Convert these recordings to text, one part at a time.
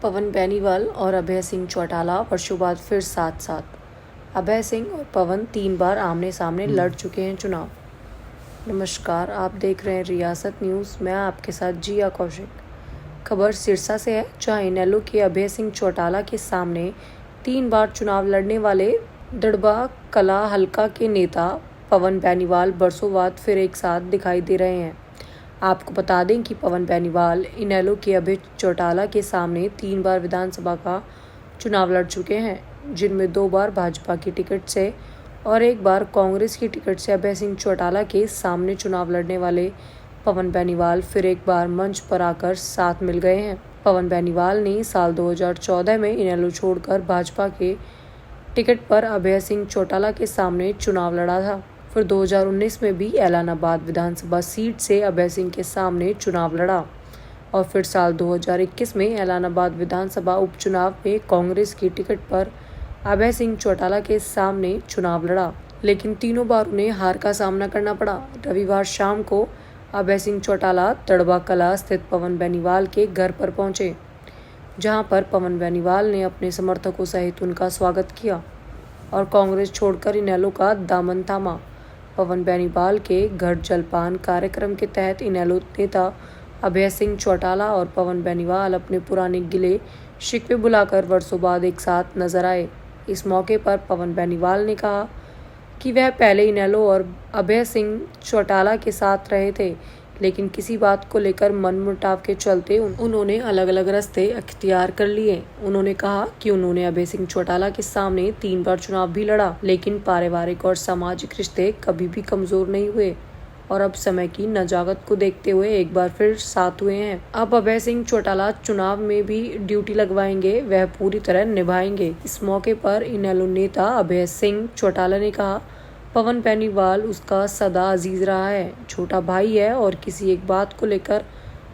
पवन बेनीवाल और अभय सिंह चौटाला वर्षों बाद फिर साथ साथ। अभय सिंह और पवन 3 बार आमने सामने लड़ चुके हैं चुनाव। नमस्कार, आप देख रहे हैं रियासत न्यूज़। मैं आपके साथ जिया कौशिक। खबर सिरसा से है, जहां इनेलो के अभय सिंह चौटाला के सामने 3 बार चुनाव लड़ने वाले दड़बा कला हलका के नेता पवन बेनीवाल बरसों बाद फिर एक साथ दिखाई दे रहे हैं। आपको बता दें कि पवन बेनीवाल इनेलो के अभय चौटाला के सामने 3 बार विधानसभा का चुनाव लड़ चुके हैं, जिनमें 2 बार भाजपा की टिकट से और 1 बार कांग्रेस की टिकट से अभय सिंह चौटाला के सामने चुनाव लड़ने वाले पवन बेनीवाल फिर एक बार मंच पर आकर साथ मिल गए हैं। पवन बेनीवाल ने साल 2014 में इनेलो छोड़कर भाजपा के टिकट पर अभय सिंह चौटाला के सामने चुनाव लड़ा था। फिर 2019 में भी ऐलानाबाद विधानसभा सीट से अभय सिंह के सामने चुनाव लड़ा और फिर साल 2021 में ऐलानाबाद विधानसभा उपचुनाव में कांग्रेस की टिकट पर अभय सिंह चौटाला के सामने चुनाव लड़ा, लेकिन तीनों बार उन्हें हार का सामना करना पड़ा। रविवार शाम को अभय सिंह चौटाला दड़बा कला स्थित पवन बेनीवाल के घर पर पहुंचे, जहां पर पवन बेनीवाल ने अपने समर्थकों सहित उनका स्वागत किया और कांग्रेस छोड़कर इनेलो का दामन थामा। पवन बेनीवाल के घर जलपान कार्यक्रम के तहत इनेलो नेता अभय सिंह चौटाला और पवन बेनीवाल अपने पुराने गिले शिकवे बुलाकर वर्षों बाद एक साथ नजर आए। इस मौके पर पवन बेनीवाल ने कहा कि वह पहले इनेलो और अभय सिंह चौटाला के साथ रहे थे, लेकिन किसी बात को लेकर मनमुटाव के चलते उन्होंने अलग अलग रास्ते अख्तियार कर लिए। उन्होंने कहा कि उन्होंने अभय सिंह चौटाला के सामने 3 बार चुनाव भी लड़ा, लेकिन पारिवारिक और सामाजिक रिश्ते कभी भी कमजोर नहीं हुए और अब समय की नजाकत को देखते हुए एक बार फिर साथ हुए हैं। अब अभय सिंह चौटाला चुनाव में भी ड्यूटी लगवाएंगे, वह पूरी तरह निभाएंगे। इस मौके पर इनेलो नेता अभय सिंह चौटाला ने कहा, पवन बेनीवाल उसका सदा अजीज रहा है, छोटा भाई है और किसी एक बात को लेकर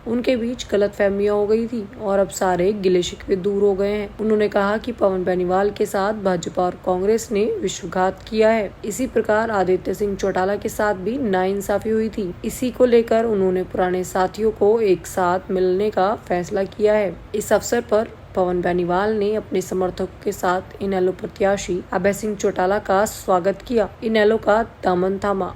उनके बीच गलतफहमियां हो गई थी और अब सारे गिले शिकवे दूर हो गए हैं। उन्होंने कहा कि पवन बेनीवाल के साथ भाजपा और कांग्रेस ने विश्वासघात किया है। इसी प्रकार आदित्य सिंह चौटाला के साथ भी नाइंसाफी हुई थी। इसी को लेकर उन्होंने पुराने साथियों को एक साथ मिलने का फैसला किया है। इस अवसर पर पवन बेनीवाल ने अपने समर्थकों के साथ इनेलो प्रत्याशी अभय सिंह चौटाला का स्वागत किया, इनेलो का दामन थामा।